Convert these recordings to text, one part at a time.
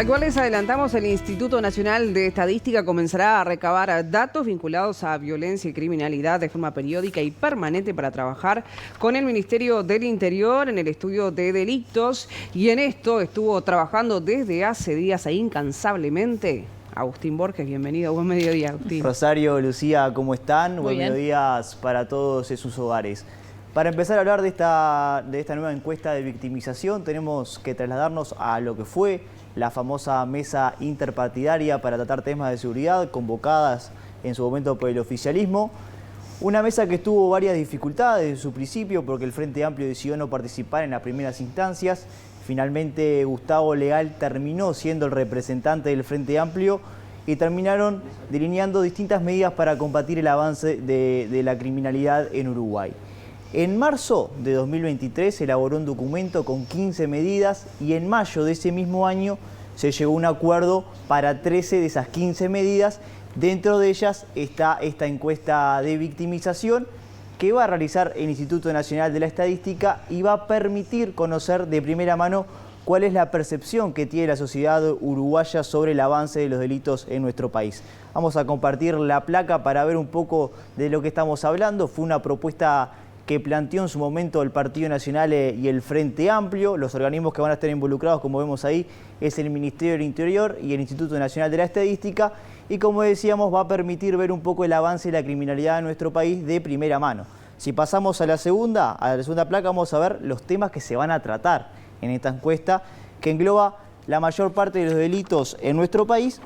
Tal cual les adelantamos, el Instituto Nacional de Estadística comenzará a recabar datos vinculados a violencia y criminalidad de forma periódica y permanente para trabajar con el Ministerio del Interior en el estudio de delitos. Y en esto estuvo trabajando desde hace días incansablemente Agustín Borges. Bienvenido, buen mediodía, Agustín. Rosario, Lucía, ¿cómo están? Muy Buen bien. mediodía para todos en sus hogares. Para empezar a hablar de esta nueva encuesta de victimización, tenemos que trasladarnos a lo que fue la famosa mesa interpartidaria para tratar temas de seguridad, convocadas en su momento por el oficialismo. Una mesa que tuvo varias dificultades desde su principio porque el Frente Amplio decidió no participar en las primeras instancias. Finalmente Gustavo Leal terminó siendo el representante del Frente Amplio y terminaron delineando distintas medidas para combatir el avance de la criminalidad en Uruguay. En marzo de 2023 se elaboró un documento con 15 medidas y en mayo de ese mismo año se llegó a un acuerdo para 13 de esas 15 medidas. Dentro de ellas está esta encuesta de victimización que va a realizar el Instituto Nacional de la Estadística y va a permitir conocer de primera mano cuál es la percepción que tiene la sociedad uruguaya sobre el avance de los delitos en nuestro país. Vamos a compartir la placa para ver un poco de lo que estamos hablando. Fue una propuesta que planteó en su momento el Partido Nacional y el Frente Amplio. Los organismos que van a estar involucrados, como vemos ahí, es el Ministerio del Interior y el Instituto Nacional de la Estadística. Y como decíamos, va a permitir ver un poco el avance de la criminalidad en nuestro país de primera mano. Si pasamos a la segunda placa, vamos a ver los temas que se van a tratar en esta encuesta, que engloba la mayor parte de los delitos en nuestro país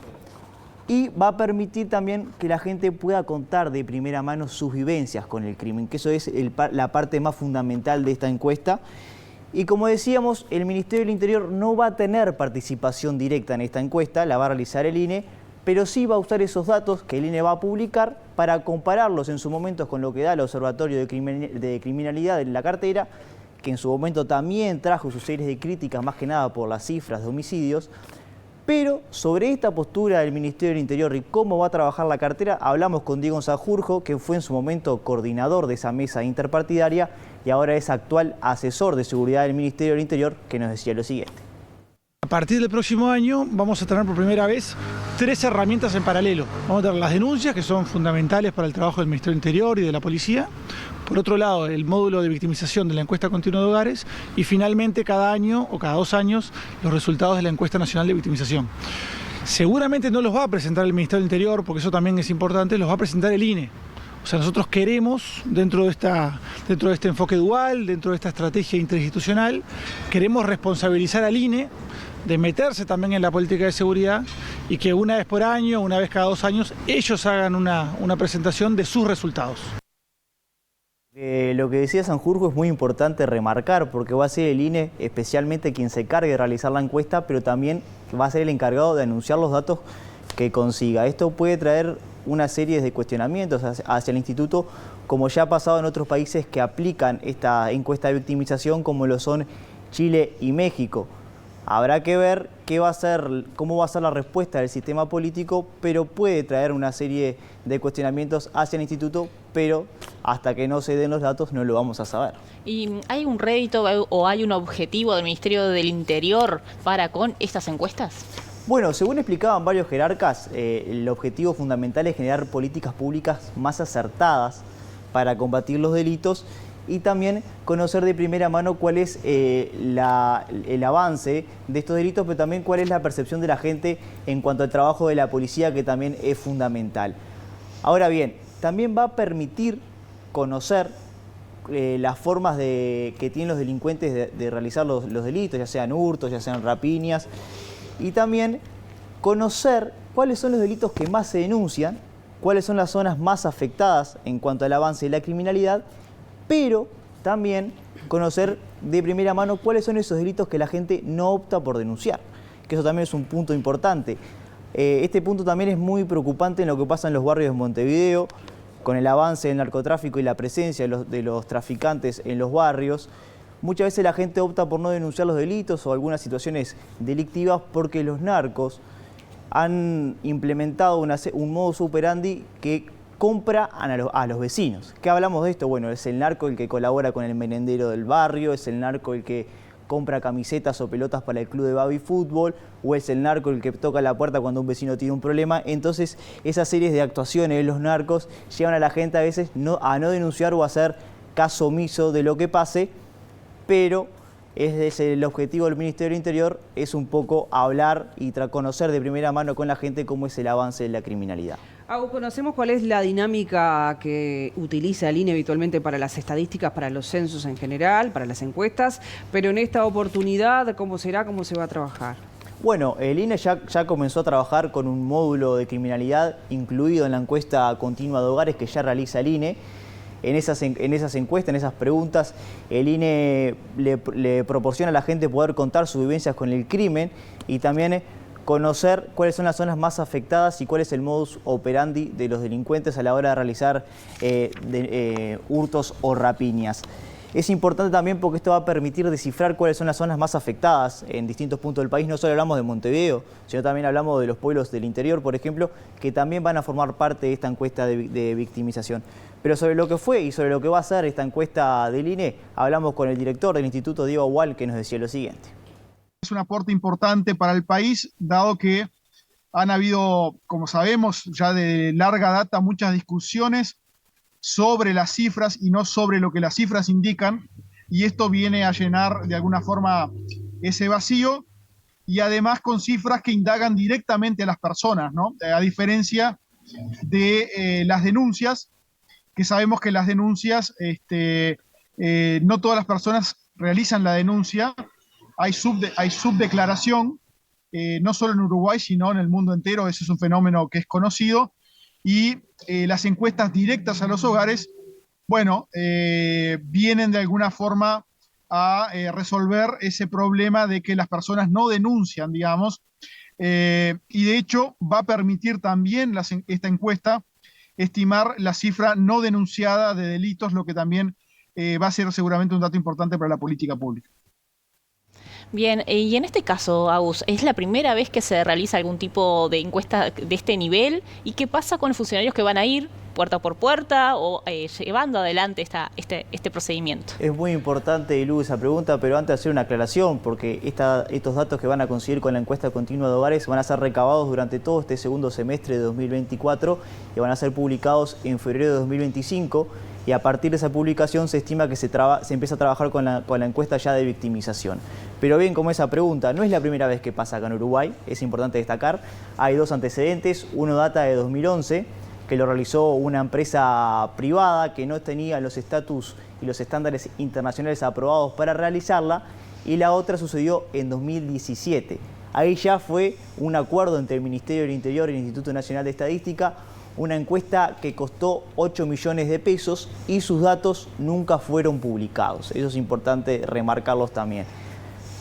y va a permitir también que la gente pueda contar de primera mano sus vivencias con el crimen, que eso es la parte más fundamental de esta encuesta. Y como decíamos, el Ministerio del Interior no va a tener participación directa en esta encuesta, la va a realizar el INE, pero sí va a usar esos datos que el INE va a publicar para compararlos en su momento con lo que da el Observatorio de Criminalidad en la cartera, que en su momento también trajo sus series de críticas, más que nada por las cifras de homicidios. Pero sobre esta postura del Ministerio del Interior y cómo va a trabajar la cartera, hablamos con Diego Sanjurjo, que fue en su momento coordinador de esa mesa interpartidaria y ahora es actual asesor de seguridad del Ministerio del Interior, que nos decía lo siguiente. A partir del próximo año vamos a tener por primera vez 3 herramientas en paralelo. Vamos a tener las denuncias, que son fundamentales para el trabajo del Ministerio del Interior y de la Policía. Por otro lado, el módulo de victimización de la encuesta continua de hogares y finalmente cada año o cada 2 años los resultados de la encuesta nacional de victimización. Seguramente no los va a presentar el Ministerio del Interior, porque eso también es importante, los va a presentar el INE. O sea, nosotros queremos, dentro de este enfoque dual, dentro de esta estrategia interinstitucional, queremos responsabilizar al INE de meterse también en la política de seguridad y que una vez por año, una vez cada 2 años, ellos hagan una presentación de sus resultados. Lo que decía Sanjurjo es muy importante remarcar porque va a ser el INE especialmente quien se encargue de realizar la encuesta, pero también va a ser el encargado de anunciar los datos que consiga. Esto puede traer una serie de cuestionamientos hacia el instituto, como ya ha pasado en otros países que aplican esta encuesta de victimización, como lo son Chile y México. Habrá que ver cómo va a ser la respuesta del sistema político, pero puede traer una serie de cuestionamientos hacia el instituto, pero hasta que no se den los datos no lo vamos a saber. ¿Y hay un rédito o hay un objetivo del Ministerio del Interior para con estas encuestas? Bueno, según explicaban varios jerarcas, el objetivo fundamental es generar políticas públicas más acertadas para combatir los delitos y también conocer de primera mano cuál es el avance de estos delitos, pero también cuál es la percepción de la gente en cuanto al trabajo de la policía, que también es fundamental. Ahora bien, también va a permitir conocer las formas que tienen los delincuentes de realizar los delitos, ya sean hurtos, ya sean rapiñas, y también conocer cuáles son los delitos que más se denuncian, cuáles son las zonas más afectadas en cuanto al avance de la criminalidad, pero también conocer de primera mano cuáles son esos delitos que la gente no opta por denunciar, que eso también es un punto importante. Este punto también es muy preocupante en lo que pasa en los barrios de Montevideo, con el avance del narcotráfico y la presencia de los traficantes en los barrios. Muchas veces la gente opta por no denunciar los delitos o algunas situaciones delictivas porque los narcos han implementado un modus operandi que compra a los vecinos. ¿Qué hablamos de esto? Bueno, es el narco el que colabora con el merendero del barrio, es el narco el que compra camisetas o pelotas para el club de baby fútbol, o es el narco el que toca la puerta cuando un vecino tiene un problema. Entonces esas series de actuaciones de los narcos llevan a la gente a veces a no denunciar o a hacer caso omiso de lo que pase, pero el objetivo del Ministerio del Interior es un poco hablar y conocer de primera mano con la gente cómo es el avance de la criminalidad. Conocemos cuál es la dinámica que utiliza el INE habitualmente para las estadísticas, para los censos en general, para las encuestas, pero en esta oportunidad, ¿cómo será? ¿Cómo se va a trabajar? Bueno, el INE ya comenzó a trabajar con un módulo de criminalidad incluido en la encuesta continua de hogares que ya realiza el INE. En esas encuestas, en esas preguntas, el INE le proporciona a la gente poder contar sus vivencias con el crimen y también conocer cuáles son las zonas más afectadas y cuál es el modus operandi de los delincuentes a la hora de realizar hurtos o rapiñas. Es importante también porque esto va a permitir descifrar cuáles son las zonas más afectadas en distintos puntos del país. No solo hablamos de Montevideo, sino también hablamos de los pueblos del interior, por ejemplo, que también van a formar parte de esta encuesta de victimización. Pero sobre lo que fue y sobre lo que va a ser esta encuesta del INE, hablamos con el director del Instituto, Diego Agual, que nos decía lo siguiente. Es un aporte importante para el país, dado que han habido, como sabemos, ya de larga data muchas discusiones sobre las cifras y no sobre lo que las cifras indican, y esto viene a llenar de alguna forma ese vacío, y además con cifras que indagan directamente a las personas, ¿no? A diferencia de las denuncias, que sabemos que las denuncias, no todas las personas realizan la denuncia, hay subdeclaración, no solo en Uruguay, sino en el mundo entero. Ese es un fenómeno que es conocido, y las encuestas directas a los hogares, bueno, vienen de alguna forma a resolver ese problema de que las personas no denuncian, digamos, y de hecho va a permitir también esta encuesta estimar la cifra no denunciada de delitos, lo que también va a ser seguramente un dato importante para la política pública. Bien, y en este caso, Agus, ¿es la primera vez que se realiza algún tipo de encuesta de este nivel? ¿Y qué pasa con los funcionarios que van a ir puerta por puerta o llevando adelante este procedimiento? Es muy importante, Lu, esa pregunta, pero antes de hacer una aclaración, porque estos datos que van a conseguir con la encuesta continua de hogares van a ser recabados durante todo este segundo semestre de 2024 y van a ser publicados en febrero de 2025. Y a partir de esa publicación se estima que se empieza a trabajar con la encuesta ya de victimización. Pero bien, como esa pregunta, no es la primera vez que pasa acá en Uruguay, es importante destacar. Hay dos antecedentes, uno data de 2011, que lo realizó una empresa privada que no tenía los estatus y los estándares internacionales aprobados para realizarla, y la otra sucedió en 2017. Ahí ya fue un acuerdo entre el Ministerio del Interior y el Instituto Nacional de Estadística, una encuesta que costó 8 millones de pesos y sus datos nunca fueron publicados. Eso es importante remarcarlos también.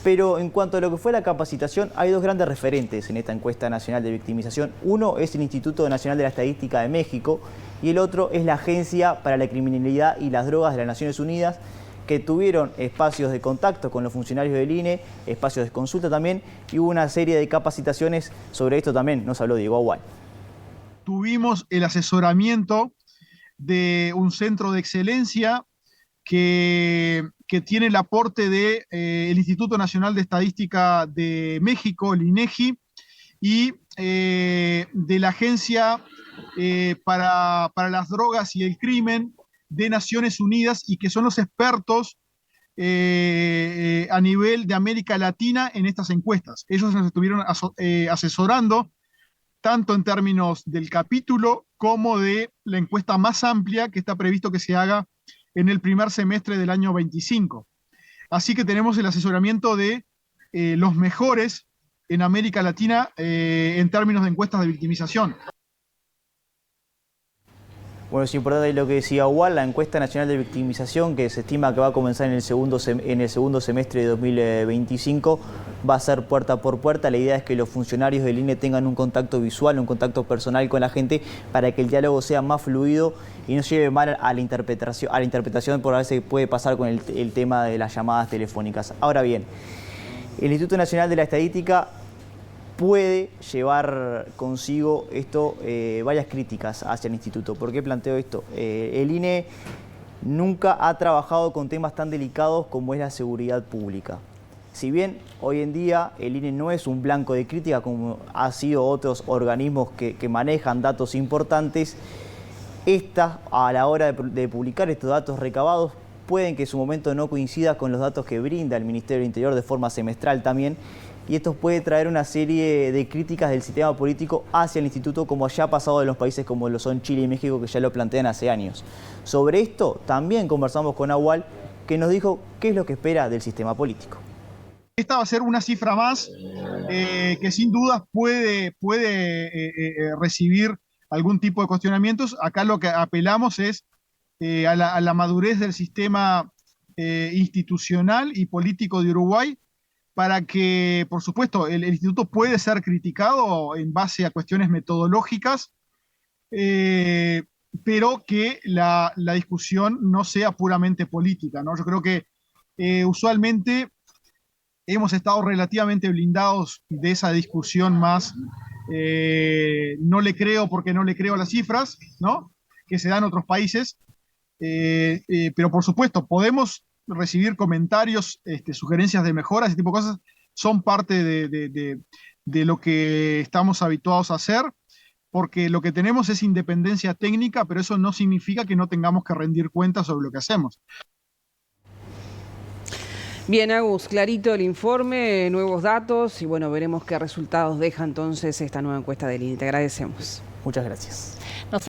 Pero en cuanto a lo que fue la capacitación, hay dos grandes referentes en esta encuesta nacional de victimización. Uno es el Instituto Nacional de la Estadística de México y el otro es la Agencia para la Criminalidad y las Drogas de las Naciones Unidas, que tuvieron espacios de contacto con los funcionarios del INE, espacios de consulta también, y hubo una serie de capacitaciones sobre esto también, nos habló Diego Agual. Tuvimos el asesoramiento de un centro de excelencia que tiene el aporte del Instituto Nacional de Estadística de México, el INEGI, y de la Agencia para las Drogas y el Crimen de Naciones Unidas, y que son los expertos a nivel de América Latina en estas encuestas. Ellos nos estuvieron asesorando tanto en términos del capítulo como de la encuesta más amplia que está previsto que se haga en el primer semestre del año 25. Así que tenemos el asesoramiento de los mejores en América Latina en términos de encuestas de victimización. Bueno, es importante lo que decía Agual, la encuesta nacional de victimización, que se estima que va a comenzar en el segundo semestre de 2025, va a ser puerta por puerta. La idea es que los funcionarios del INE tengan un contacto visual, un contacto personal con la gente, para que el diálogo sea más fluido y no lleve mal a la interpretación, por a veces puede pasar con el tema de las llamadas telefónicas. Ahora bien, el Instituto Nacional de la Estadística puede llevar consigo esto varias críticas hacia el instituto. ¿Por qué planteo esto? El INE nunca ha trabajado con temas tan delicados como es la seguridad pública. Si bien hoy en día el INE no es un blanco de crítica como ha sido otros organismos que manejan datos importantes, esta, a la hora de publicar estos datos recabados, pueden que en su momento no coincida con los datos que brinda el Ministerio del Interior de forma semestral también, y esto puede traer una serie de críticas del sistema político hacia el instituto, como ya ha pasado en los países como lo son Chile y México, que ya lo plantean hace años. Sobre esto también conversamos con Nahual, que nos dijo qué es lo que espera del sistema político. Esta va a ser una cifra más que sin dudas puede recibir algún tipo de cuestionamientos. Acá lo que apelamos es a la madurez del sistema institucional y político de Uruguay, para que, por supuesto, el instituto puede ser criticado en base a cuestiones metodológicas, pero que la discusión no sea puramente política, ¿no? Yo creo que usualmente hemos estado relativamente blindados de esa discusión más, no le creo porque no le creo a las cifras, ¿no?, que se dan en otros países, pero por supuesto podemos recibir comentarios, sugerencias de mejora, ese tipo de cosas son parte de lo que estamos habituados a hacer, porque lo que tenemos es independencia técnica, pero eso no significa que no tengamos que rendir cuentas sobre lo que hacemos. Bien, Agus, clarito el informe, nuevos datos y bueno, veremos qué resultados deja entonces esta nueva encuesta del INE. Te agradecemos. Muchas gracias.